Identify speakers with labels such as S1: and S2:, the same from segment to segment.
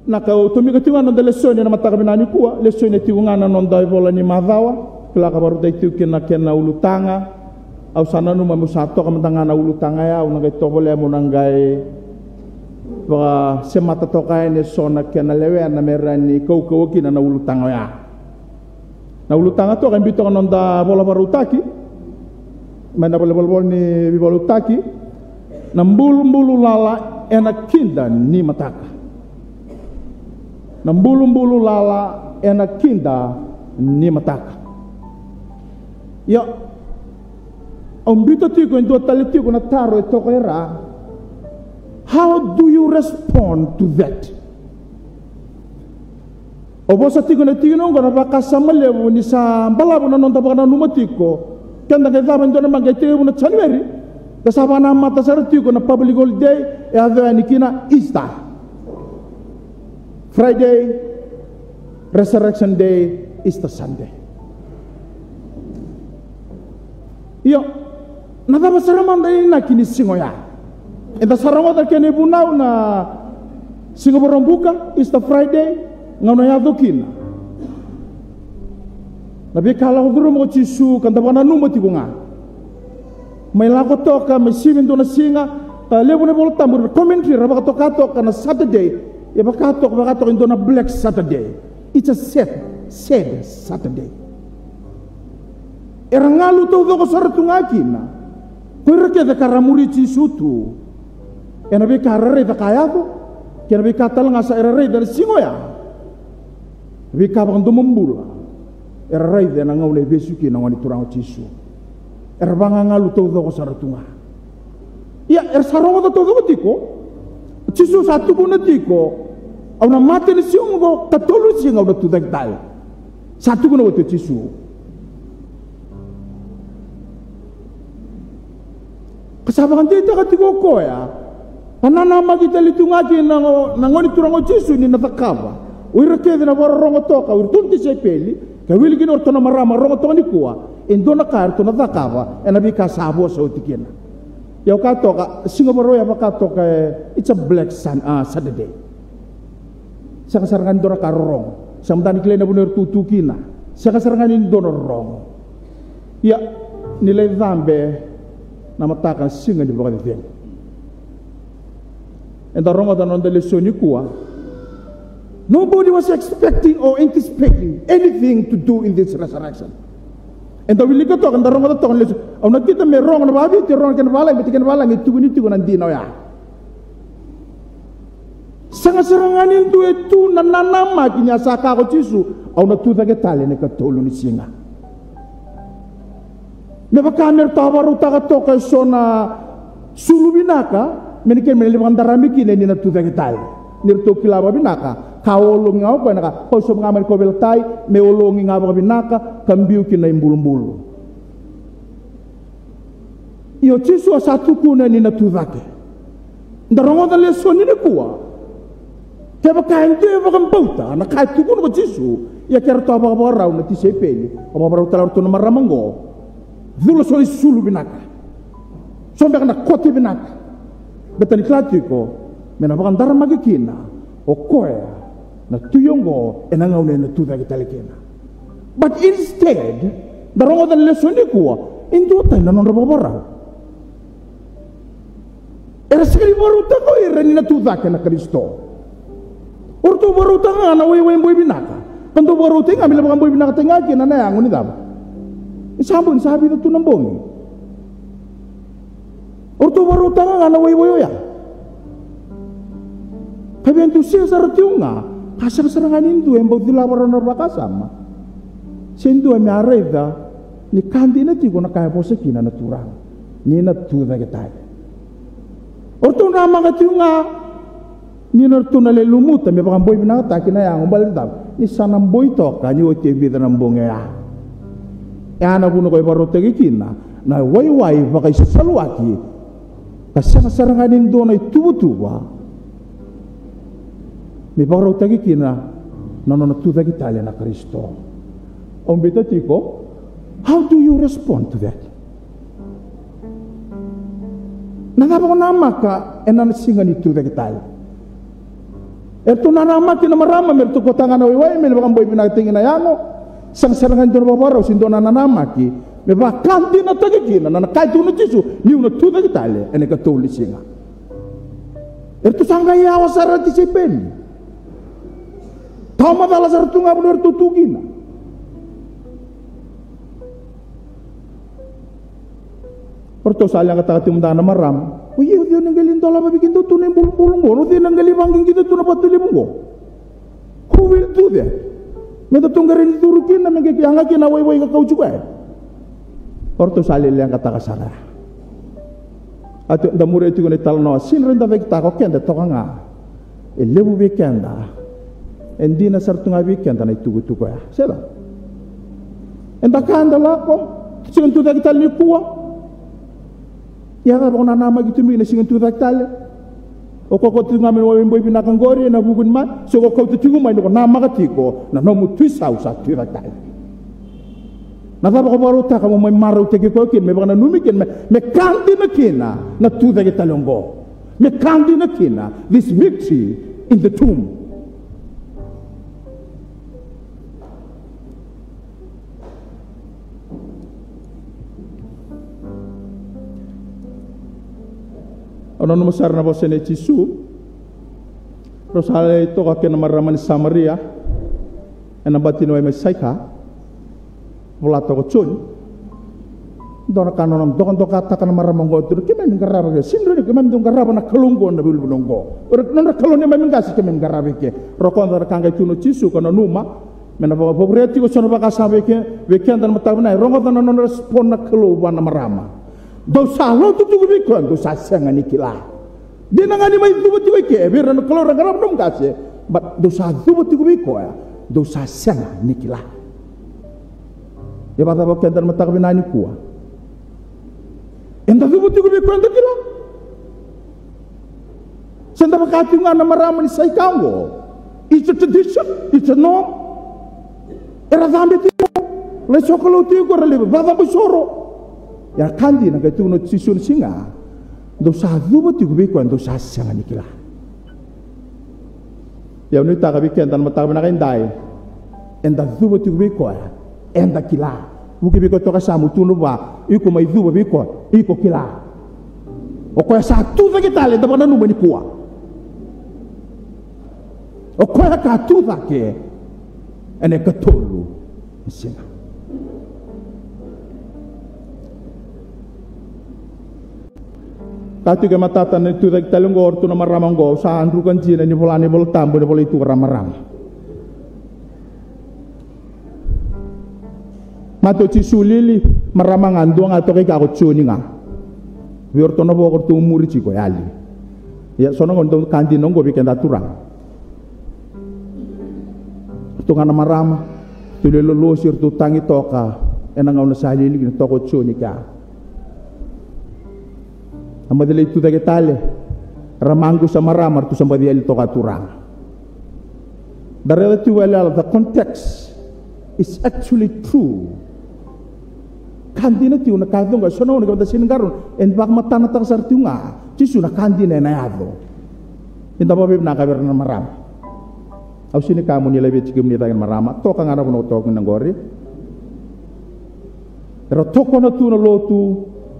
S1: Naka tumika tiwana da lezione na matakaminani kuwa lezione tiungana non dai vola ni madawa kelaka baru dai tiukina kena ulutanga au sana numa musato kamtangana ulutanga ya unanga tobole munangai ba semata tokai ne sona kena lewe na merani kau kina na ulutanga ya na ulutanga to kan bito non da bola baru taki mana bola ni bibolu taki na mbulu lala ena kinda ni mataka na mbulu lala ena kinda ni mataka ya ombito tiko ndo talitiko na taro etoko era. How do you respond to that? Obosa tiko na tiko nongo na bakasama lewu ni sa balabu na nonta baka na numatiko kanda kaya ndo na magaytiro na January kasama na mata sa tiko na public holiday e ave anikina Easter Friday, Resurrection Day, Easter Sunday. Iyo, nadaba saramanda ina kini singo ya. Enta saramanda kene bunau na singo borombuka Easter Friday ngano ya dokina. Nabi kala hodro mo chisu kanta bana numo tikunga. May lako toka may simin do na singa lebu na bolo tambur commentary raba toka na Saturday. Ya bakatok into na Black Saturday. It's a sad Saturday. Erangalu to ko sartungakina. Kuirke da karamuri chisutu. Enabe karare da kayado. Kenabe katal ngasa erare da singoya. Bi kabang dumembula. Erare da nangaule besuki nangani turang chisu. Erbanga ngalu to ko sartunga. Ya sarong to tiko. Chisu satu pun tiko. Au na mate ni siung go katolu singa udah tudak dal. Satu pun waktu chisu. Kesabakan dia katiko ko ya. Panana magi tali tungaki nangoni turango chisu ni natakaba. Uira kede na bora rongo toka urtunti sepeli. Kawili gino ortona marama rongo toka ni kuwa. Indona kar to natakaba. Enabi kasabo sa utikina. Yau katoka Singapore ya katoka it's a Black Saturday. Saka sarangan dora karong. Samtani klena bener tutukina. Saka sarangan ini dora rong. Ya nilai zambe nama takan singa di bawah dia. Enta rong ada non lesoni kuwa. Nobody was expecting or anticipating anything to do in this resurrection. Enta wili ka tok ndarong ka tok leso au nakita me rong na babi ti rong kan bala bitikan bala ngi tugu ni tugu nandi no ya sanga seranganin tu itu nanana makinya saka ko chisu au na tu ke tale ne ka tolu ni singa me ba kamer tawaru ta ka tok sona sulubinaka menike mele bandarami kine ni na tu ke tale nirto kilaba binaka kaolong ngau ko naka ko so ngamer ko beltai me olongi ngaba binaka kambiu kina imbulu-mbulu iyo chisu satu kuna ni natudake ndarongo da lesoni ni kuwa teba kain tu eva kampauta na kai tu kuno chisu ya kerto aba rau na ti sepeli aba rau talar tu na maramango dulu so isulu binaka so na koti binaka betani klatiko mena bakan darma kina o koya na tuyongo enanga une na tuda kitalekena but instead darongo da lesoni kuwa indu ta na non robora era sekali baru ta ko irani na tuda kana Kristo orto baru ta na we boy binaka pando baru ta ngambil bakan boy binaka tengah kina na yang unida isambon sabi tu nambongi orto baru ta na we ya kabian tu sia saratiunga kasar serangan Hindu yang bawa dilawaran berbakasama. Sendu yang areda ni kandi nanti guna kaya poseki na naturang ni natu da kita. Orto nama katiunga ni norto na lelumut tapi bakan boy binata kina yang umbal dam ni sanam boy to kanyi ote bida nambong ya. Ya na buno koy barote kina na wai bakai saluaki. Kasar serangan Hindu na tubutuba. Mi baru tagi kina nono tu tagi Italia na Kristo. Om beta tiko, how do you respond to that? Nagapa ko nama ka enan singa ni tu tagi Italia. Ertu nanama kina marama mertu kotanga na wai mel bakam boy pinating na yango sang serangan don babaro sindo nanama ki me bakanti na tagikina na kai tu na tisu ni una tu tagitale ene ka tuli singa. Ertu sanga ya wasara ti sepen. Tama dala sartu ngabu ertu tugina. Perto saling kata timda na maram. Uye udah nenggelin tola bikin tu tuh bulung go, udah nenggelin bangking kita tuh napat tuh go. Who will do that? Mereka tunggarin turukin, nama kita yang lagi nawai wai kau juga. Orto salil yang kata kasara. Atau damur itu kena talno, sin renda kita kau kenda tokanga. Lebu bekenda, endina sartunga bekenda na itu ya. Seda. Endak kanda lah kau, sin tu kita lipua. Ya kan orang nama gitu mungkin singan tu tak tahu. Oko kau tu ngamen wawin boy binakang gori na bukan mat. So kau tu cuma main dengan nama katiko na nomu tu sau satu tak tahu. Nada kau baru tak kamu main maru tegi kau kin. Memang na numikin me kanti na kina na tu tak kita longgo. Me kanti na kina this victory in the tomb. Ono no masar na bosene Cisu Rosale to ka kena maraman Samaria ena batino ay saika wala to ko chun dona kanon dokon to kata kana maramang go tur kemen garaba ke sindro kemen dong garaba na kalunggo na bilbu nonggo or non kalone men gasi kemen garabe ke rokon dor kanga tuno Cisu kono numa mena ba pobreti ko sono baka sabe ke weekend dan matabna rongo dan non respon na kelo wana marama. Dosa lo tu tugu bikon dosa sanga nikila. Dia nangani mai tu tugu ke biar kalau orang Arab dong kasih. But dosa tu tugu bikon ya dosa sanga nikila. Ya bata bakian dan mata kabinani kuah. Enda tu tugu bikon nikila. Senda bakati ngana marama ni sai kango. It's a tradition, it's a norm. Era zambe tu. Le chokolo tu ko rele bata busoro. Ya kandi na kaitu no Cisu singa dosa dubo ti gubi ko dosa sanga nikila ya no ta gabi ken tan mata na kain dai enda dubo ti gubi ko enda kila buki bi ko to ka samu tunu ba iko mai dubo bi ko iko kila o ko sa tu ta kitale da bana no mani kuwa o ko ka tu ta ke ene ka tolu singa. Kati ke matatan itu tak talunggo ortu na maramang go sa andru kan Cina ni bola tambo ni bola itu maram. Mato Cisu lili maramang andong atau kaya ako cuni nga. Biorto na bo ortu umuri ciko yali. Ya sono ngontong kanti nonggo bikin daturang. Tu nga na marama tu lelo sir tu tangi toka enang au na salili ni toko cuni ka. Amadali itu tak tale ramanggu sama ramar tu sampai dia itu katurang. Dari itu the context is actually true. Kantina tiu na kadung ga sono na kata singarun en bak mata na tak sartunga Cisu na kantina na yado. Inta babib na kabar na maram. Au sini kamu ni lebih cikum ni tangan marama to kang ana kuno to nang gori. Pero to kono tu na lotu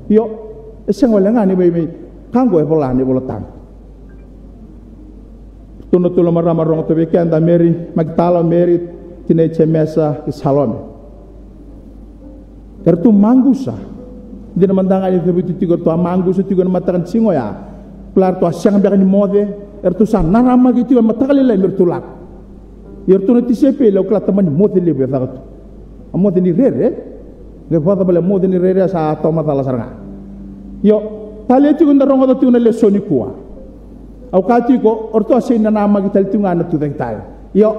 S1: yo eseng wala nga ni baby kanggo e bola ni bola tang tuno tulo marama rong to weekend da Mary magtala Mary tine chemesa salome tertu manggusa di namandanga ni tebu tigo to manggusa tigo matakan singo ya klar to asyang biak ni mode ertu san narama gitu matakali la mertulak yertu no tisepe lo kla taman mode libe tagat amode ni rere le fata bale mode ni rere sa to matala saranga. Yo, tali itu kan darong atau tiuna lesoni kuah. Aku kati ko orto asin na nama kita itu ngana tu tak tahu. Yo,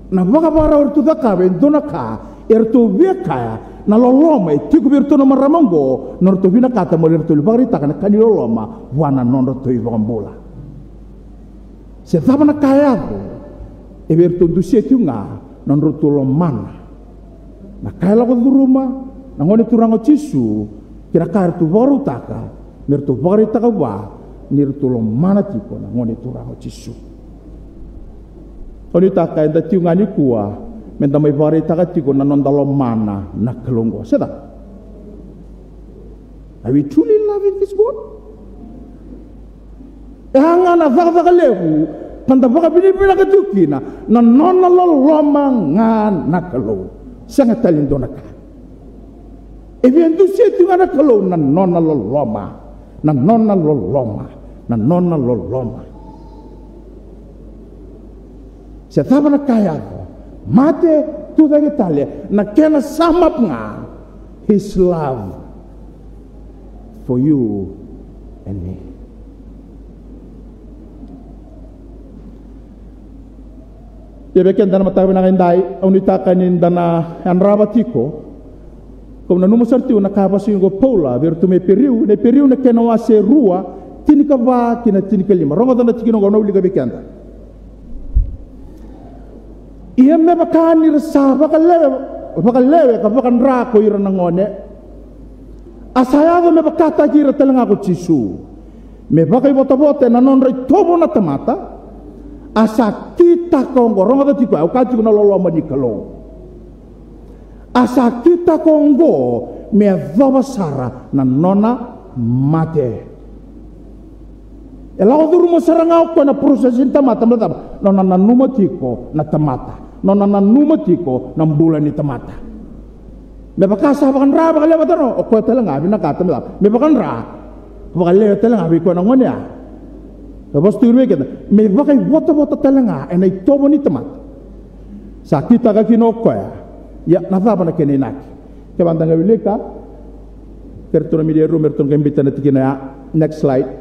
S1: na baka para orto tak kah, bentona kah, erto beka na loloma itu kubirto na maramango, norto bina kata mo erto libari tak na kani loloma, wana norto ibu kambola. Setapa na kaya ko, eberto dusi itu nga, norto lomana. Na kaya lako tu rumah, na ngoni turango Cisu. Kira kartu baru taka, mertu baru taka wa, nirtu lo mana tipo na ngoni turang Cisu. Oni taka enda tiungani kua, menda mai vari taka tiko na nondalo mana na kalongo. Seda. Are we truly loving this God? Hanga na vaka lehu, panda vaka binibina katukina, na nona loloma nga na kalongo. Sangat talindo na ka. Eventu siya tiunga na kalongo na nona loloma, na nona loloma, na nona loloma. Siya taba na kaya ko, mate tuta Italia, na kena samap nga His love for you and me. Ibeken dana matawi na kinday, unita kanin dana anrabatiko, kung nanumusartiu na kapasin ko Paula, vertu me periu na kenawa se rua, tinikaba kina tinikalima. Rongo dana tikino ko nauli kabikenda. Iya me bakani rasa bakalewe kabakan rako ira nangone. Asayado me bakata kira telenga ko Jisu. Me bakai bota-bota na nonre tobo na tamata. Asa kita konggo rongo da tiko au kati na loloma dikalo. Asa kita konggo me vavasara na nona mate. Ela oduru mo sarangau ko na prosesin tamata mata nona na numatiko na tamata. Nona na numatiko na bulan ni tamata. Me bakasa bakan ra bakale batano o ko talanga binakata me bakan ra bakale talanga bi ko na ngonya. Tapos tuloy kita me bakai bota talanga and ay tobo ni tamat. Sakita ka kinoko ya natapa na keninaki. Ke bandanga wileka kertuna media room erton kembita na tikina next slide.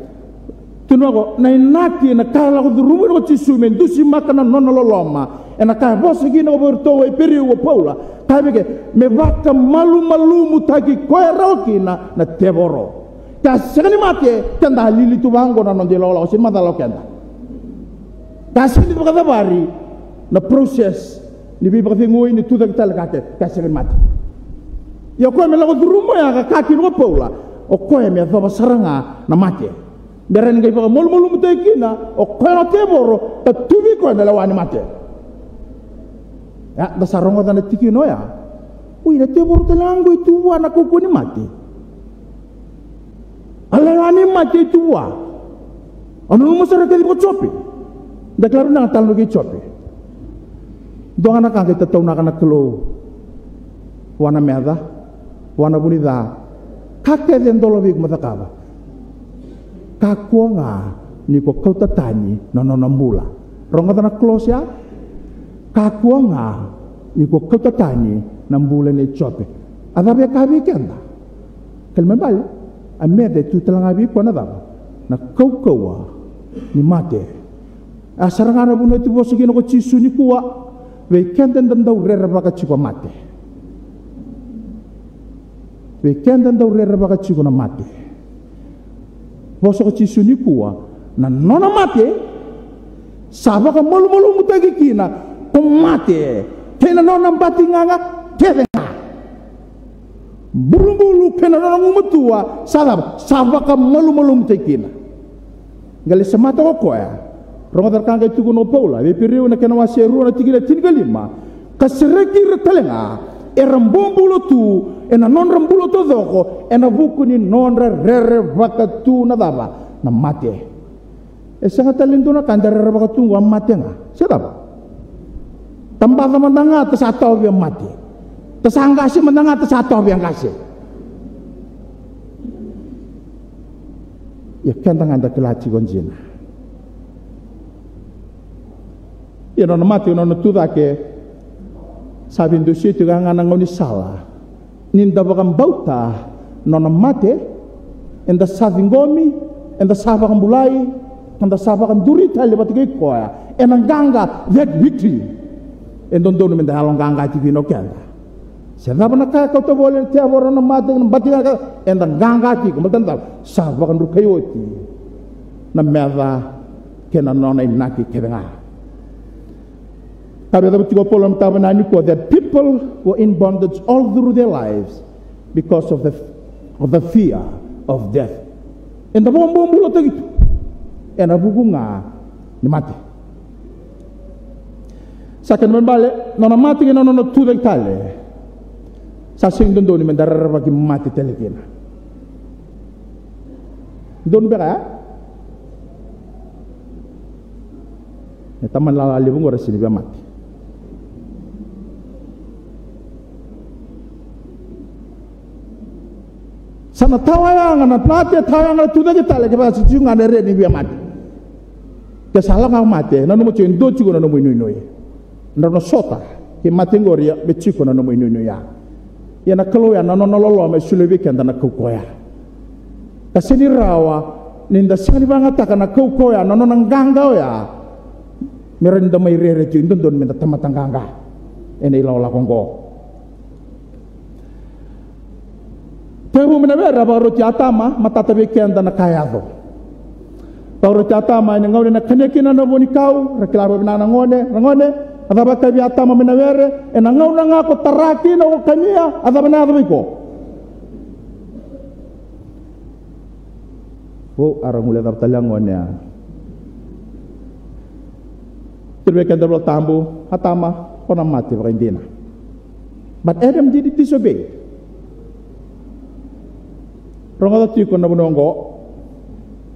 S1: Tunago na inaki na kala ko durumo ko Jisu men dusi makana nona loloma. Ena kaya bosa gino berto e periu o Paula. Kaya bege me vaka malu mutagi koe raukina na teboro. Kaya sekali mati tenda lili tubango na nondi lola osin mata lokenda. Kaya sekali baka bari na proses ni biba ngoi ni tuda kita lekate kaya sekali mati. Ya koe me lago durumo ya kaki no Paula. O koe me dhaba saranga na mati. Beren ngai baka malu mutagi na o koe na teboro ta tubi koe na lawani mati. Ya, dasar rongo tanda tiki no ya. Ui, na teboro telango itu wa na kuku ni mati. Alani mati itu wa. Anu masyarakat di chopi. Deklaru na talo gi chopi. Doa na kang kita tau na kana kelo. Wana merda, wana bunida. Kake den dolo big matakaba. Kakua nga ni ko kauta tani no mula. Rongo tanda close ya. Kakua nga ni ko katatani ng bulan ni chope. Adabi kabi kenda. Kalman bal, amede tu talang abi ko na daba. Na kaukawa ni mate. Asarangana buno tu bosi kino ko Jisu ni kuwa. We kenda daw rera baka chiko mate. We kenda daw rera baka chiko na mate. Bosi ko Jisu ni kuwa na nona mate. Saba ka malu mutagi kina. Kumate, kena nona bati nganga, kena nga. Bulu kena nona ngumutua, salab, sabaka malu mutekina. Gali semata ko ya. Rongo terkanga itu kuno Paula, bepiriu na kena waseru na tigila lima. Kasereki retelenga, erambombulo tu, ena non rambulo to doko, ena buku ni non rere vakatu na daba, na mate. Sangat talento na kandara vakatu wa mate nga. Siapa? Tambah mandanga tas atau yang mati. Tas angkasi mandanga tas atau yang kasih. Ya kan tangan anda kelaci gonjina. Ya nona mati nona tuda ke sabin dusi tu kangan ngoni salah. Ninda bakam bauta nona mati. Enda sabin gomi, enda sabakam bulai, enda sabakam durita lebat ke koya. Enang ganga that victory. Endon minta halong ganga ti vino kenda. Siapa nak kau tu boleh tiap orang nama dengan batin ka endang ganga ti kemudian tahu sahwa kan rukayoti. Namera kena nona inaki kedengar. Tapi ada tiga polam tahu nani ko that people were in bondage all through their lives because of the fear of death. Enda bom bulo tu gitu. Enda buku nga ni mati. Sakan membale nona mati ke nona tudeng tale. Sasing don doni mendarar bagi mati telekina. Don bera. Ya taman lalali bungo rasini be mati. Sana tawang na plate tawang na tudeng tale ke ba situ ngane re ni be mati. Ke salah ngau mati nanu mo chen do chugo nanu mo inoi. Nanu sota ke mati ngoria be chugo nanu mo inoi ya. Ya na kalau ya nanu lolo me sulebi kenda na kukoya. Kasini rawa ninda sani bangata kana kukoya nanu nanggangga ya. Merenda mai rere tu indon don menta tamatanganga. Ene ilaw la kongo. Tehu menabera baru tiatama matatabe kenda na kaya do. Baru tiatama ina ngau na kanekina na boni kau reklaro na ngone adaba kabi atama menawere ena ngau na ngako taraki na kania adaba na adaba ko arang mulai adaba talang ngone terbe kan double tambu hatama kona mati berindina but Adam did disobey rongo tu ko na bunongo.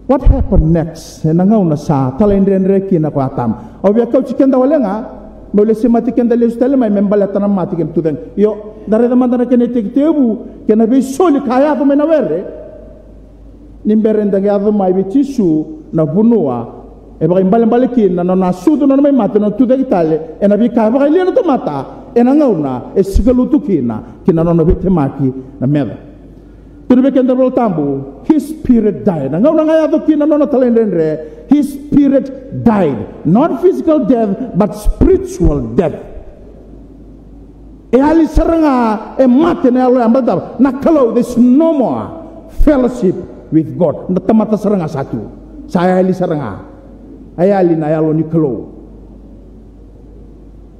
S1: What happened next? Nangau na sa talendren reki na ko atam. O biya kau chicken da wala nga, boleh semati ken da lestele mai membala tanam mati ken tudang. Yo, dare da mandana ken etik tebu, ken abi soli kaya to menawere. Nimberenda ga ado mai bitisu na bunua. E ba imbale balikin na na sudu na mai mati na tudang itale, e na bi ka ba ile na to mata. E nangau na e sigalutukina, kina no bitemaki na meda. Turbe ken da tambu. His spirit died. His spirit died. Not physical death, but spiritual death. E ali seranga e mate na alo ambada nakalo there's no more fellowship with God. Natamata seranga satu. Saya ali seranga. Ayali na yalo nikalo.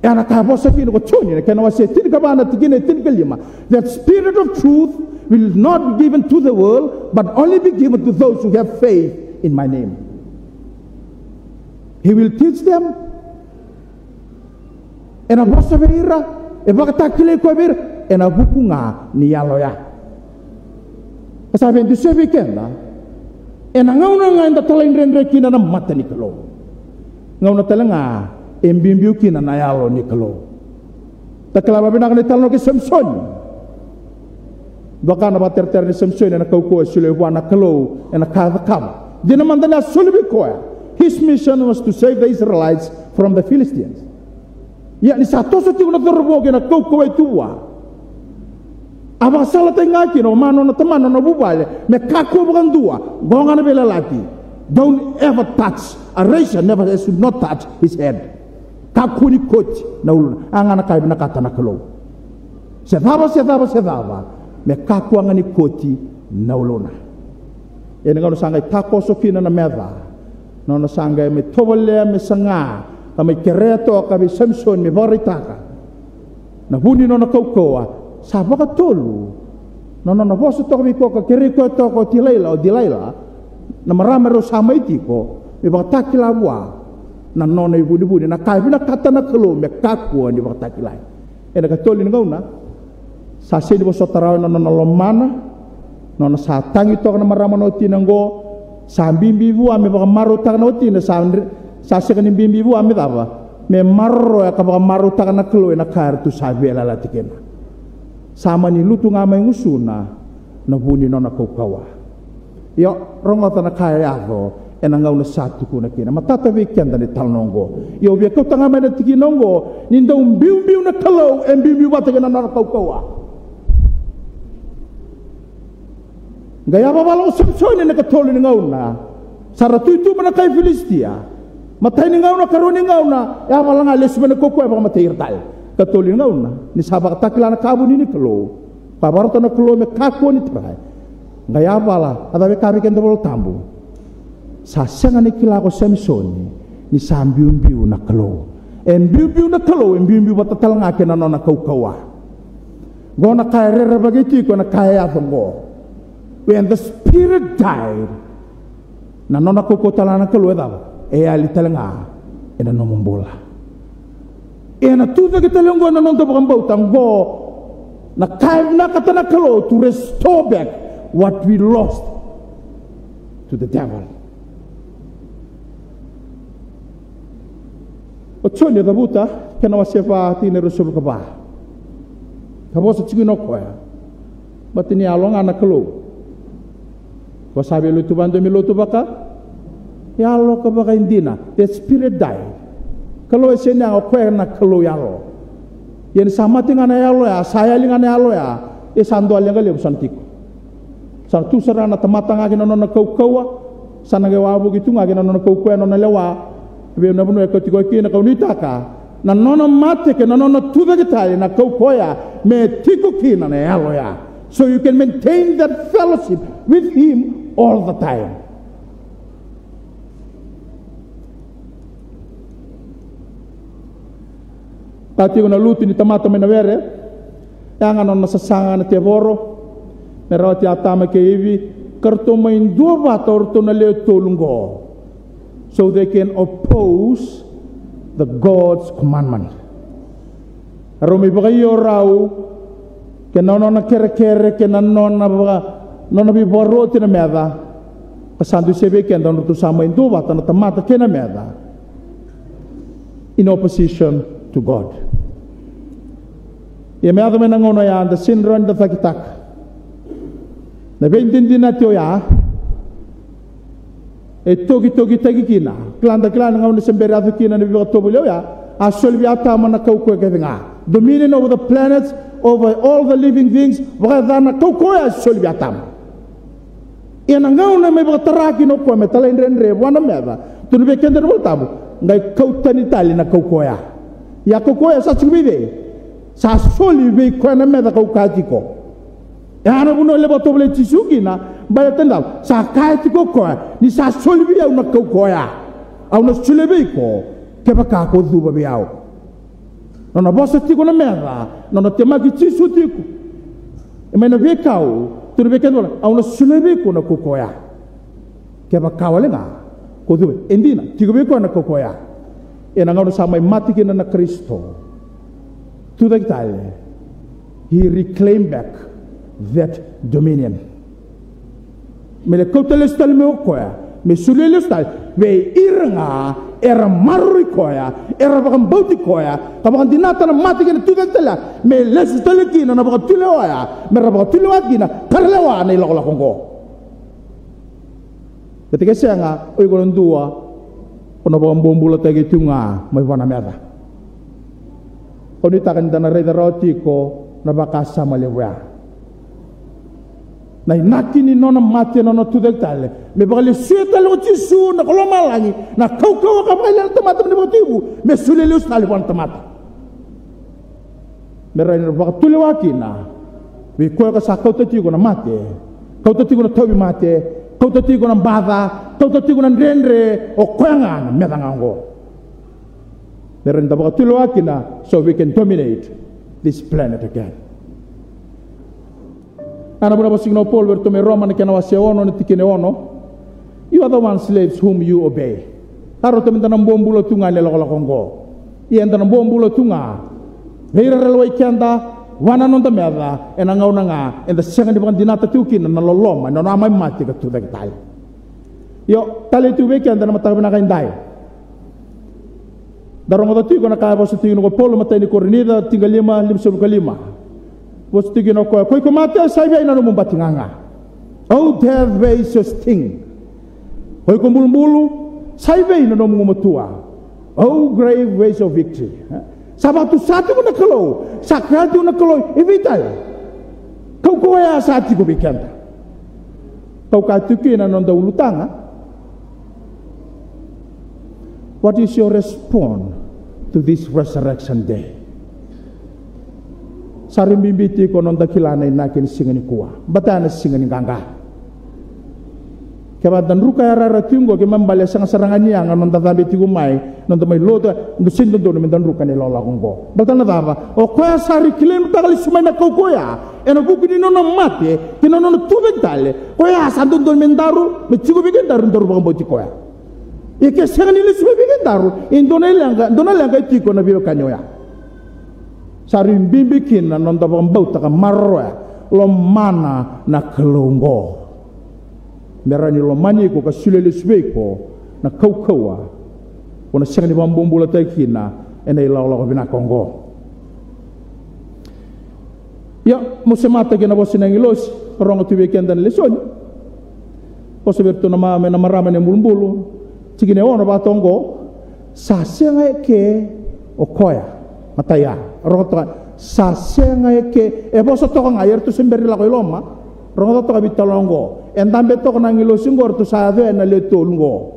S1: E ana ka bosa kino ko choni kana wase tin ka bana tigine tin kalima. That spirit of truth will not be given to the world, but only be given to those who have faith in my name. He will teach them. Ena bosa beira, e baka takile ko beira, ena bukunga ni yaloya. Pasabe du sebi kenda. Ena ngauna nga inda talain renre kina na mata ni kalo. Ngauna talanga embimbiu kina na yalo ni kalo. Takalaba binaka ni talano ki Samson. Baka na bater ni Samson na kauko sule wana kalo na kava. Dina mandana sulbi koya. His mission was to save the Israelites from the Philistines. Ya ni satu satu na terbo na kauko itua. Aba sala tengaki no mano na temano na bubale me kako bukan dua. Gonga na bela lati. Don't ever touch a razor, never should not touch his head. Kako ni coach na uluna. Angana kai na kata na kalo. Sedaba. Me kakuanga ni koti naulona. E nga no sangai tako sofina na meva. No sangai me tobole me sanga, ka me kereto ka be Samson me boritaka. Na huni no na kaukoa, sa baka tolu. No boso to mi ko ka keriko to ko dilaila. Na marame ro sama itiko, me baka takila wa. Na no na ibuni na kai bina kata na kelo me kakua ni baka takilai. E na katoli ngauna. Sa sini boso taraw na lomana no na sa tangi to na marama no tinango sa bimbibu ame baka maruta na tin sa sekan bimbibu ame daba me marro ya ka baka maruta na klo na kar tu sa bela latikena sama ni lutu ngama ngusuna na buni no na kaukawa yo rongo na kaya go enangau na satu kuna kina matata weekend ni talnongo yo bia ko tanga me na tikinongo ninda biu na kalo biu batakena na kaukawa. Gaya babalo Samson ni katolo ni ngauna. Saratu itu mana kai Filistia. Matai ni ngauna karuni ngauna. Ya malanga lesu mana koko ya matai irtal. Katolo ni ngauna. Ni sabak takila na kabu ni kelo. Pabarto na kelo me kako ni trai. Gaya bala ada be kami kendo bol tambu. Sasanga ni kila ko Samson ni sambiu na kelo. Biu na kelo biu batatal ngake na nona kaukawa. Gona kaya rere bagiti ko na kaya fongo. When the spirit died, na nona koko talana kalueda, e ali talanga, e na nomombola. na tuta kita lenggo na nonto bakang bautang go na kaim na kata na kalo to restore back what we lost to the devil. O chonyo da buta kena wasepa tine rusul kaba. Kabo sa chigino ko ya. Batini along anak kalo. Ko sabi lu tuban do miluto baka? Ya Allah ka baka indina. The spirit died. Kalau esenya ko na kalo yalo. Yen sama tinga na yalo ya, saya linga na yalo ya. Sando alinga le santiko. Sa tu sara na tamata nga kina na kaukawa. Sana ge wabu gitu nga kina na kaukawa na lewa. Be na bunu ko tiko kina ka unitaka. Na nono mate ke na nono tuda getali na kaukoya me tiko kina na yalo ya. So you can maintain that fellowship with him all the time. Tati ko na luto ni tamata may nawere, yang ano nasasanga na tiyaboro, meron ti atama kay iwi, karto may dua bata orto na leo tulunggo, so they can oppose the God's commandment. Arumi ba kayo raw, kenono na kere-kere, kenono na baka, nono biboro ti na meda, pasando sebe kendo no to sama yung dua bata na tamata kena meda, in opposition to God. Ya meado menangono ya the sinron da takitak. Na bentindi na tio ya. Togi tagikina. Klanda ngawna semberato kina ni biwa tobulyo ya. Asol biata mana kauko kevinga. Dominion over the planets, over all the living things, wala na kauko ya asol biata. Yan ngawna may biwa taraki no ko metala indrenre wana meda. Tunbe kender voltabu. Ngai kautani tali na kauko ya. Ya kauko ya sa chubide. Sa soli be ko na meda ko katiko ya na buno le boto le tisugi na ba tenda sa katiko ko ni sa soli be na ko ya au na sule be ko ke ba ka ko duba be au no bosa tiko na meda no tema ki tisu tiko e me na be kau tu be kendo au na sule be ko na ko ya ke ba ka wale na ko duba endina tiko be ko na ko ya e na ngau sa mai mati kina na Kristo. To the Italy, he reclaimed back that dominion. Me le kotele stal me okoya, me sulele stal, we iranga era marri koya, era bakam bauti koya, kabakam dinata na mati kena to the Italy, me les stal kina na bakam tulewa, me rabakam tulewa kina, karlewa na ilok lakongo. Ketika saya nga, oi kolon dua, ono bakam bombula tagi tunga, may wana merda. Kung itakan na rin roti ko na baka sa maliwa. Na inaki ni nona mati nona tudek tale. Me baka lisit tale ko tisu na kolomalangi na kau ka pa ilang tamata ni motibo. Me sulilius tale wan tamata. Meron na baka tuliwaki na. We ko ka sa kau tati ko na mati. Kau tati ko na tawi mati. Kau tati ko na bada. Kau tati ko na renre o kuyangan metangango. Meron na baka tuliwaki na so we can dominate this planet again. Ana buna basing no Paul verto me Roma na kanawasya ono na tikine ono. You are the one slaves whom you obey. Haro temen tanang bombulo tunga nila kolakongo. Iyan tanang bombulo tunga. Leira relway kanda wana non tameda enangaw na nga and the second ibang dinata tukin na naloloma na namay mati ka tudag tayo. Yo tali tuwe kanda na matagabi na kainday. Darong ada tigo na kaya sa tingin ko Paulo matay ni Corinida tinggal 5:5. Was tingin ko koy kumate sa iba ina numumbat nga. Oh death ways your sting. Koy kumbulu sa iba ina numumutua. Oh grave ways of victory. Sabatu satu ko nakalo, sakrado nakalo evital. Kau kuya sa ati ko bikanta. Kau katukin na nonda ulutanga. What is your response to this resurrection day? Saring bimbiti ko nung dakilanay nakin singani kuwa. Bata na singani ganga. Kaya dan ruka yararatyung ko kimambali sa sarangan niya nga nung dadabiti ko may nung damay loto nung sindon doon namin dan ruka ni lola kong ko. Bata na daba. O kaya sari kilim takali sumay na kukuya. E nagkukunin nung mati. Kinanong tubig tali. Kaya sandon doon mendaru. May chigubigin daru daru bakang bauti kuya. Ike sengan ili suwe bikin daru, indona lang kay tiko na biyo kanyo ya. Sarimbibikin na nonda pambauta ka marwa lo mana na kelongo. Merani lo mani ko ka sulele sweko na kaukawa. Ona sengani pambombula taikina ena ilaula ko bina kongo. Ya musemata kina bosina ngilos rongo tuwekenda lesoni. Poso berto na mame na marama ne mbulu. Tikine ono batongo sasenga ke okoya mataya rota sasenga ke e boso to ngayer tu semberi la ko loma rongo to bitalongo endambe to na ngilo singor tu sa ave na le tolungo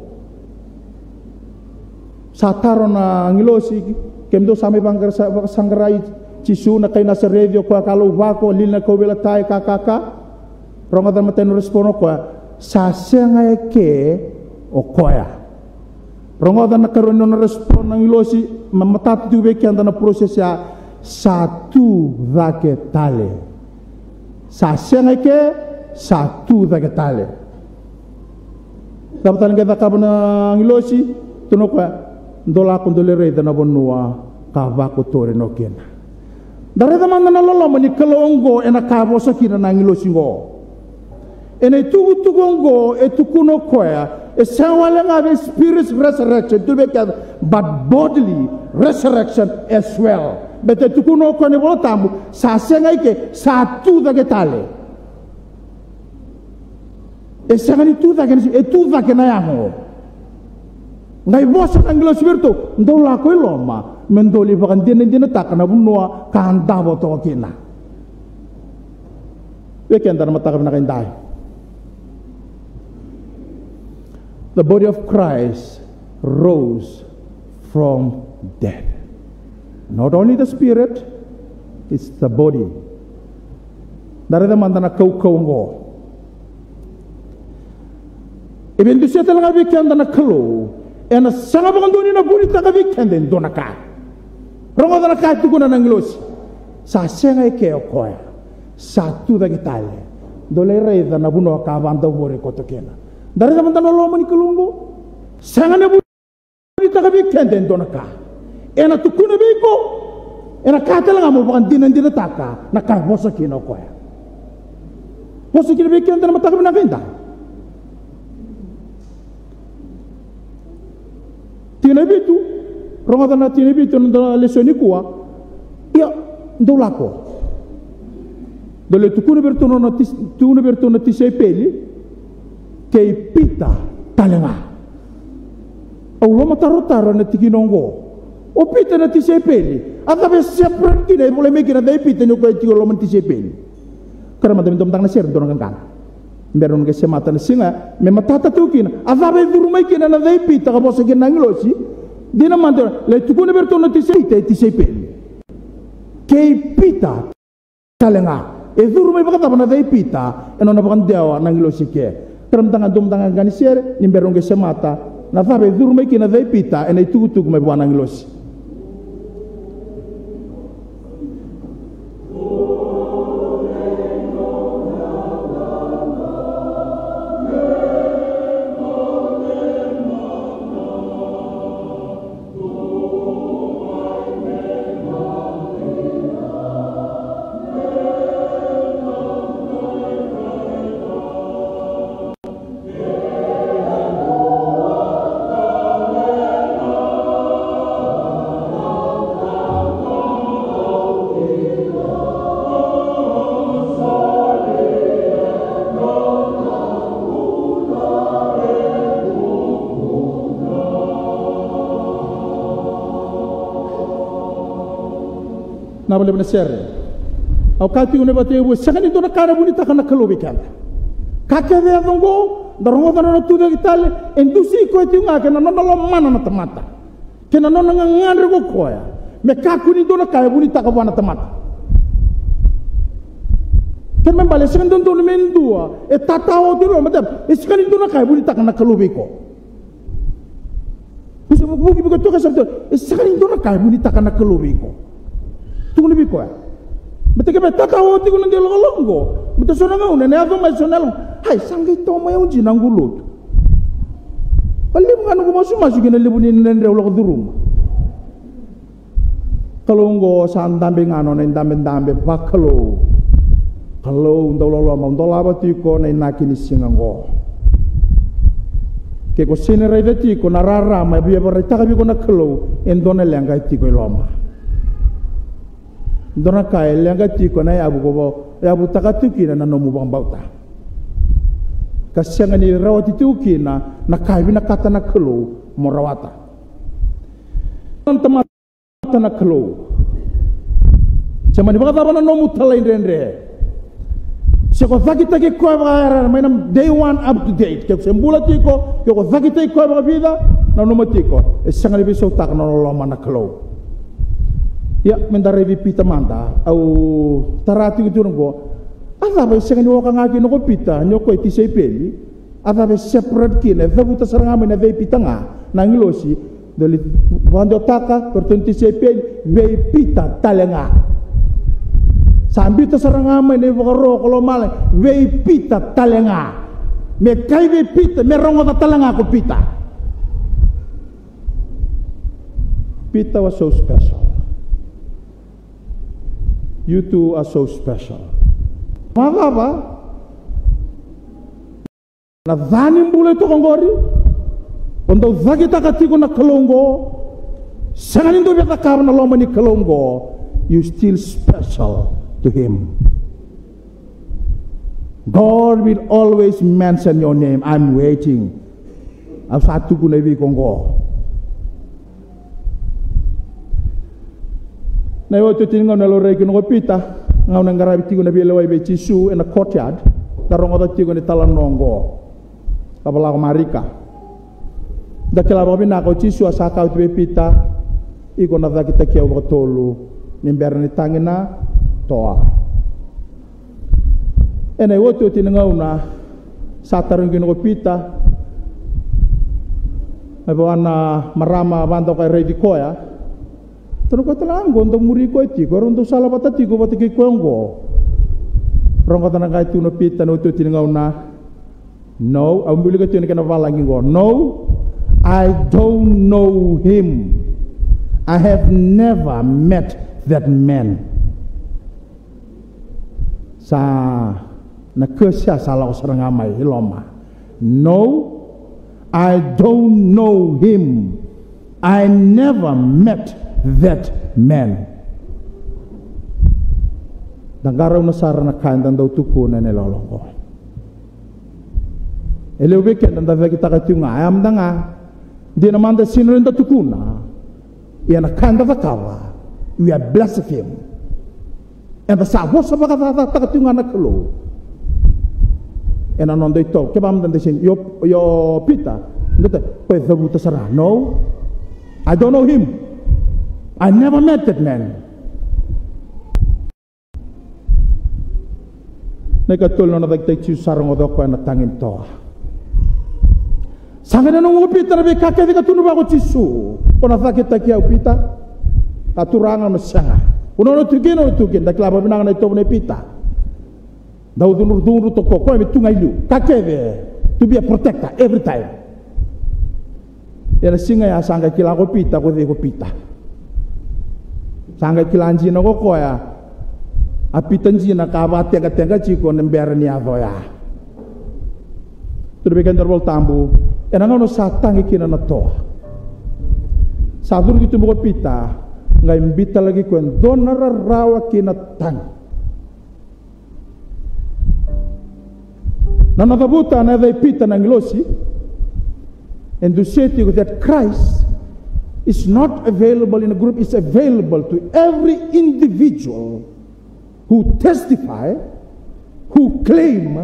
S1: sataro na ngilo si kemdo same bangar sangrai cisu na kay na sa radio ko akalo wako lina ko bela tay kakaka rongo da maten respono ko sasenga ke okoya rongo da nakaroon na respon ng ilosi mamatatuwe kaya na proses ya satu dake tale sa senga ke satu dake tale dapat nga ka ng ilosi tuno kwa ndola ko ndolere da na bonua ka ba ko tore no kena dare da man na lolo mani kalongo ena ka bo sa kina ng ilosi ngo ene tugongo etukuno koya esawale ngave spirit resurrection to be but bodily resurrection as well but etukuno ko ne botamu sa senga ke sa tu da getale esangani tu da ke etu da ke na yamo ngai bosa anglo spirito ndola ko loma mendoli bakan dina takana bunwa ka handa bo to kina wekenda na matakam na kindai. The body of Christ rose from dead. Not only the spirit, it's the body. Dari teman tanah kau ngo. Even bisa telah weekend tanah kelo. Ena sangat bukan dunia na buri tak weekend den donaka. Rongo tanah kau tu guna nanglos. Sa sengai keo koya. Satu dah kita le. Dole rei tanah bunuh kawan tahu bore koto kena. Dari teman tanah lo mani kelunggu. Sangat buri tak weekend den donaka. Ena tu kuna biko. Ena kata lang mo bukan dinan taka. Nakar bosa kino koya. Bosa kino weekend tanah matakap na kenda. Tinabitu, Ramadan na tinabitu na lesoni kuwa, iya ndolako. Dole tukuna bertono na tisay peli, kay pita talenga. Aulo matarotaro na tikinongo, o pita na tisay peli. At sabi siyempre kinay mulai may kinatay pita nyo kaya tiyolo man tisay peli. Karena madami domtang na sir doon ang kangkang. Meron nga siya mata na singa, may matatatukin. Azabe durumay kina na daipita ka po sa ginangilosi. Di naman doon, leto ko na berto na tisaypil. Kay pita, talenga. E durumay pa katapa na daipita, ano na pakandiawa ng ilosi ke. Karamtangan dumtangan ganisir, ni meron nga siya mata, na azabe durumay kina daipita, e na itutug may buwan ng ilosi. Na boleh benar. Au kati une bate bu sakani to na kara bonita kana kalobi kala. Kaka de adongo, darongo na tu de kitale, endusi ko ti nga kana no lo mana na tamata. Kena no nga ngandre ko koya. Me kakuni to na kaya bonita ka bana tamata. Ken me bale sakani to no mendua, e tatao di ro madam, e sakani to na kaya bonita kana kalobi ko. Bisa bugi bugi to ka sabto, e sakani to na kaya bonita kana kalobi ko. Tunggu lebih kuat. Betul ke betul tahu tu kunci lolonggo. Betul sonang au nene aku masih sonang. Hai sangkai tahu mai uji nanggulut. Kalau bukan aku masuk gini lebu ni nene ulang durum. kalongo sa dambe ngano na dambe bakalo kalau ndololo ma ndolaba tiko na inakini singango ke ko sinere de tiko na rara ma biya bare taka bi ko na kalo endona lenga tiko loma ndona kai lenga tiko na yabu ko ya bu takatuki na no mu bambauta kasyanga ni rawati tuki na kai bina kata na kelo mo rawata tama na kelo sama ni baka na no mu talai rendre seko zakita ke ko ba mainam day one up to date ke sembula tiko ke ko zakita ko ba vida na no matiko e sanga ni biso tak no lo mana kelo ya mendare vi pita manda au tarati gitu ngo ada ba sanga ni waka ngaki no ko pita nyoko iti sei peli ada ba separate kine zabuta saranga mena ve pita nga nangilosi dali bando taka per 26 peli ve pita talenga sambita saranga mena voro kolo male ve pita talenga me kai ve pita me rongo talenga ko pita was so special. You two are so special. Maka na dhani mbule to kongori ondo zakita katiko na kalongo sanganindo beta kaba na loma ni kalongo you still special to him. God will always mention your name. I'm waiting. Ang satu ko na kongo. Na yo tutingo na lore kino pita ngau na ngarabi tigo na bielewa ibe chisu in a courtyard darongo da tigo ni talanongo kabala ko marika dakela babi na ko chisu asaka utibe pita iko na zakita kia tolu nimber ni tangina toa ene wo tutingo na satarung kino pita wana marama bando ka ready koya Tano ko talang gondo muri ko iti ko rondo sala patati ko patiki ko ngo rongo tanang kai tuno pita no tu tingaw na no ambuli ko tino kana valangi go no I don't know him. I have never met that man. Sa na kesya sala ko sarang amay hiloma no I don't know him. I never met that man. Dangaraw na sara na kandan daw tuko na niloloko. Elew weekend ang dapat kita katunga ayam da nga di naman da sino rin da tuko na iyan na kanda da kawa we are blessed of him and the sabo sa baka katunga na kalo and anon da ito kebam dan da sin yo pita ndete pwede buta sara no I don't know him. I never met that man. Nagkatulong na nagtay siya sarang odok ko na tangin to. Sangin na nung upita na may kakay katuno ba ko chisu. O nasakit na kiya upita. Katurangan na siya nga. Uno tugin. Daklaba binangan na ito na ipita. Daw dunur to ko. Ko may tungay lu. Kakay to be a protector every time. Yan singa ya sangay kila ko pita ko pita. Sangga kilanji na ko koya apitanji na kaba tenga chiko nember ni avoya turbekan terbol tambu enangono satang ikina na to sadur gitu mo pita ngai mbita lagi ko donara rawa kina tang nana tabuta na dai pita nang losi and to say to you that Christ is not available in a group, it's available to every individual who testify, who claim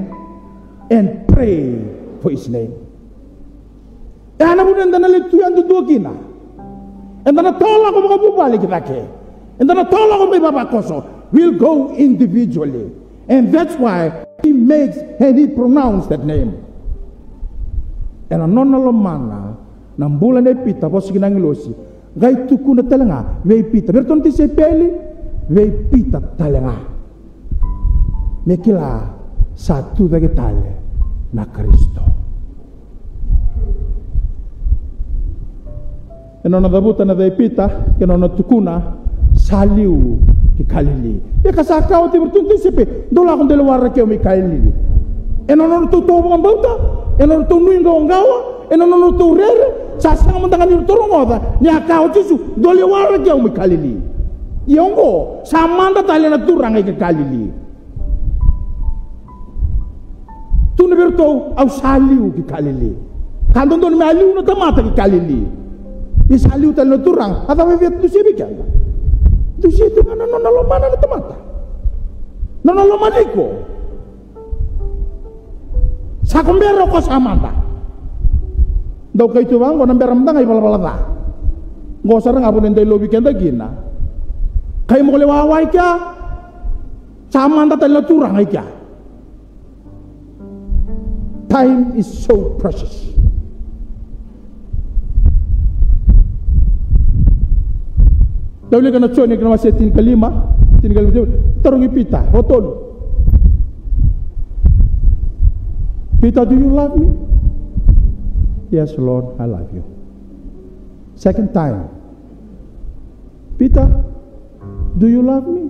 S1: and pray for his name. And we'll go individually. And that's why he makes and he pronounced that name. And anonalomana nang bulan ay pita pos ginangilosi gay tuku na talanga may pita berton ti sepeli may pita talanga mekila satu dagi tale na Kristo eno na dabuta na day pita keno na tukuna saliu ki Galili. E kasaka o te bertunti sepe dola kon de luar ke o mi Galili. E non tu to bauta, e non tu nuinga ongawa, e non tu rere, sa sanga mandangan ni torongoda, ni akao tisu dole luar ke o mi Galili. Yongo samanda tali na turang ke Galili. Tu ne berto au saliu ki Galili. Kandon don me aliu na tamata ki Galili. Di saliu tali na turang, ata me viet tu sebi kanga. Tu situ ngana non lomana na tamata. Non lomana iko. Sa kumbero ko samanda. Daw kay tuwang ko nambera mdanga ipalapalata. Ngo sarang abon ndai lobi kenda gina. Kay mo lewaway kya. Samanda tali na turang ay kya. Time is so precious. Dawli ka na tsoni ka na masetin kalima, tinigal mo tarong ipita, hotol. Peter, do you love me? Yes, Lord, I love you. Second time, Peter, do you love me?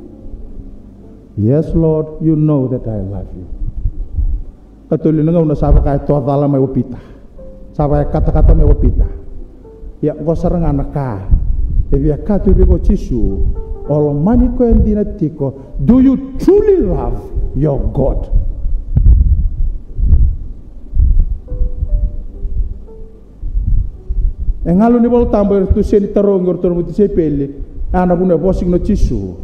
S1: Yes, Lord, you know that I love you. Katuloy na nga una sabi kahit tuwatala may wapita. Sabi kata-kata may wapita. Ya ko sarang anak ka. If you cut to go tissue, all money ko and dinatiko, do you truly love your God? Engalo ni bol tamber tu seni tarong or tormo ti sepele, ana buna posing no tissue.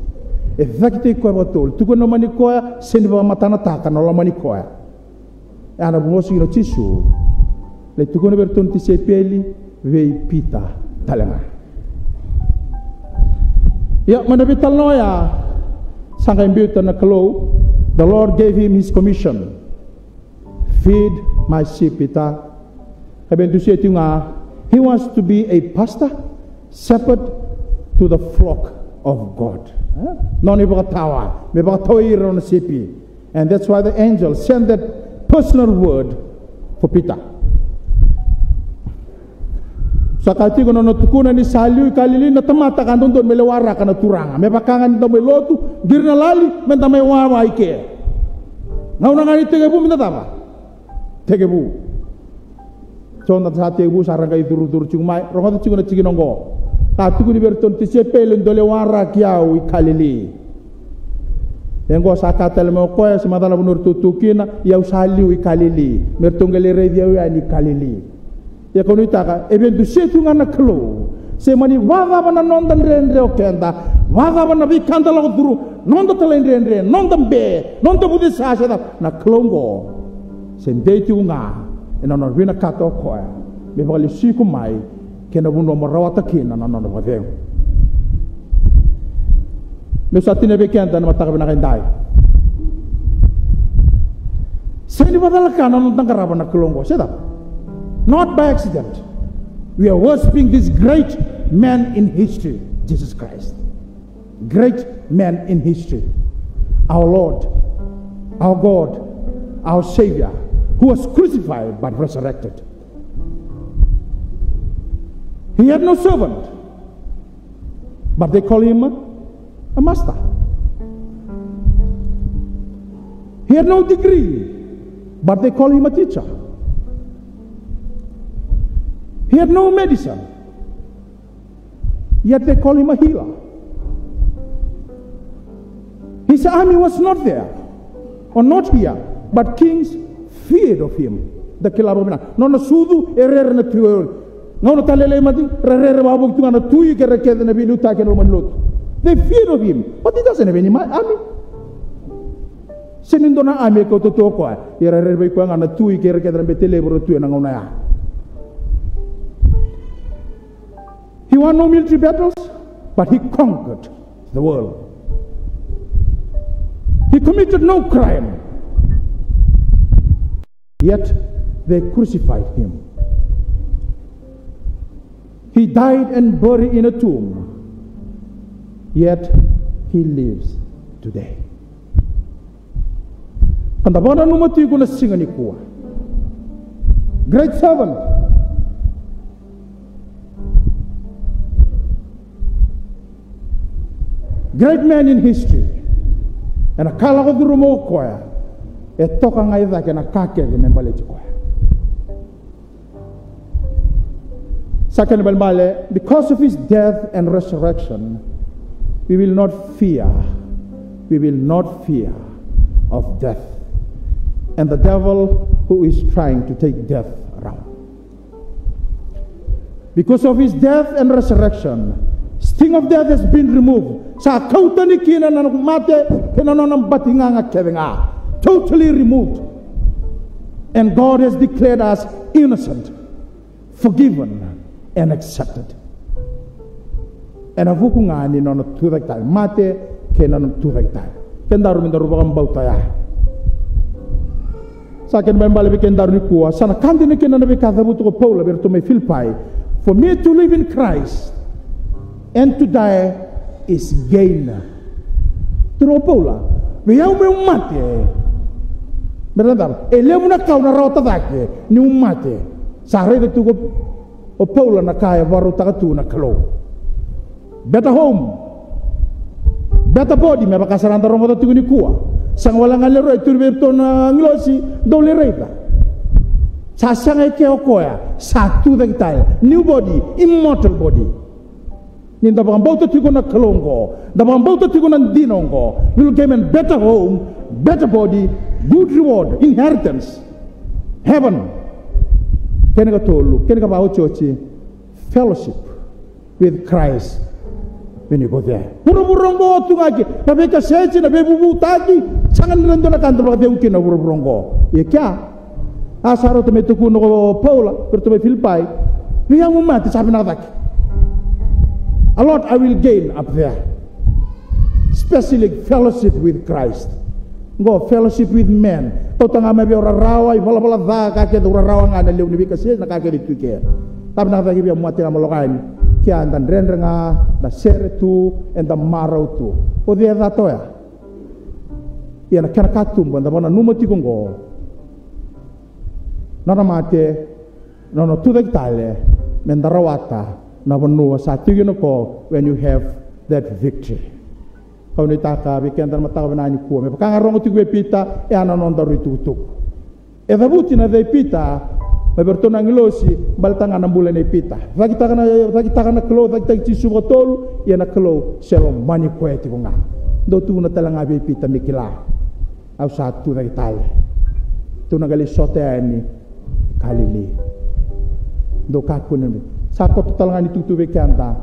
S1: E vakite ko botol, tu ko no mani ko seni ba matana taka no mani ko. Ana posing no tissue. Le tu ko no berton ti sepele vei pita talanga. Ya manabital noya sangay imbutan na kalo. The Lord gave him his commission. Feed my sheep, Peter. Haben tu siya nga, he wants to be a pastor, shepherd to the flock of God. Non iba katawa, may baka tawiro na sipi. And that's why the angel sent that personal word for Peter. Sa kati ko na natukunan ni saliu Galili na tamata kan doon melewara ka na turanga. May bakangan nito may lotu, gir na lali, menta may wawa ike. Ngaw na nga ni tegebu minta tama. Tegebu. So na sa tegebu sarang kay turu-turu cumai, rongo tu cingona ciginonggo. Kati ko ni berton ti sepelen dole wara kiau Galili. Yang go sakatel mo ko sa madala bunur tutukina yau saliu Galili. Mertongale redia ni Galili. Ya kono itaka eben du setu ngana klo se mani waga bana nondan rendre okenda waga bana vikanda la duru nonda talendre nonda be nonda budi sasa na klongo se ndeti unga ena no vina kato ko me bali siku mai kena buno morawata kina na no baveng me satine be kenda na mataka bana kendai se ni badala kana nonda karaba na klongo seda. Not by accident. We are worshiping this great man in history, Jesus Christ. Great man in history. Our Lord, our God, our Savior, who was crucified but resurrected. He had no servant, but they call him a master. He had no degree, but they call him a teacher. He had no medicine, yet they call him a healer. His army was not there, or not here, but kings feared of him. The kilabomina. No na sudu erer na tuyo. No na talele mati erer babog tu na tuyo kere kede na biluta kere roman lot. They feared of him, but he doesn't have any army. Senindo na army ko to ko erer bay ko na tuyo kere kede na betele bro tuyo na ngona ya. He won no military battles, but he conquered the world. He committed no crime, yet they crucified him. He died and buried in a tomb, yet he lives today. Kandabana numati ko na singani kuwa. Great servant. great man in history. And a kala ko duro mo koya. E toka nga ida ke na kake ke membale ti koya. Second membale, because of his death and resurrection, we will not fear. We will not fear of death and the devil who is trying to take death around. Because of his death and resurrection, sting of death has been removed. Sa kautani kina na mate kina na batinga nga kevenga, totally removed. And God has declared us innocent, forgiven, and accepted. And avuku nga ni no tuwek tayo mate kina no tuwek tayo. Kendaru mindaru bakang bautaya. Sakin bembale bikendaru ni kuwa sana kandi ni kina na bikathabutu ko Paula berto me Philippi. For me to live in Christ and to die is gain. Tro Paula, viyau me umate. Berandam, elemu na kau na rota dake ni umate. Sare de tu o Paula na kaya baru takatu na kalo. Better home, better body me bakasaran tarongo ta tu ni kuwa. Sang wala ngalero itu berto na ngilosi dole reita. Sasang eke okoya satu dah kita new body, immortal body. Ni dabang bauta tigo na kalongo, dabang bauta tigo na dinongo. You will gain a better home, better body, good reward, inheritance, heaven. Kena katolu, kena kabau chochi, fellowship with Christ when you go there. Pura-puronggo tu ngaki, nabe kaseci, nabe bubu tadi, sangan nilando na kantor bakte ukin na pura-puronggo. Iya kya? Asaro te metu kuno Paula, berto me Philippi, via mumati sabi na tak. A lot I will gain up there, especially fellowship with Christ. Go fellowship with men. Tau tanga me ora rawa, bola da ka ke ora rawa ngana lew ni bikase na ka ke ditu ke. Tapi na ta via mumati na molokan. Kia andan renrenga, da sere tu, and da marau tu. O dia da toya. Ia na kana katum, da bona numati kongo. Nona mate, nono tudek tale, mendarawata, na bonua sa tigino ko when you have that victory. Kau ni taka bikendan mata ka nani ko, me pakanga rongo tigwe pita e ana non daru tutuk. E dabuti na dei pita, me bertona ngilosi baltanga na bulan e pita. Vagi taka na klo, vagi taka ci subotol, ia na klo selo mani ko e tigunga. Do tu na talanga be pita mikila. Au sa tu na tale. Tu na gali sote ani kalili do kakunen sa ko talangan itu bekanta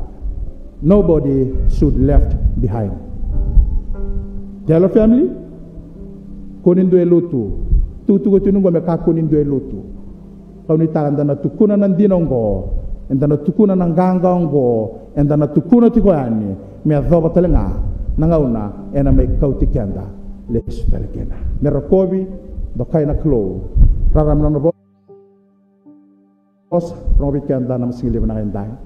S1: nobody should left behind. Hello family, konin do elutu tutu ko tunungo me kakunin do elutu kau ni tanda na tukuna nan dinongo enda na tukuna nan gangango enda na tukuna tikoani me adoba talenga nangauna ena me kautikenda le sutalekena me rokobi do kaina klo raram na Os, Robert Kanda na masing liban na kayo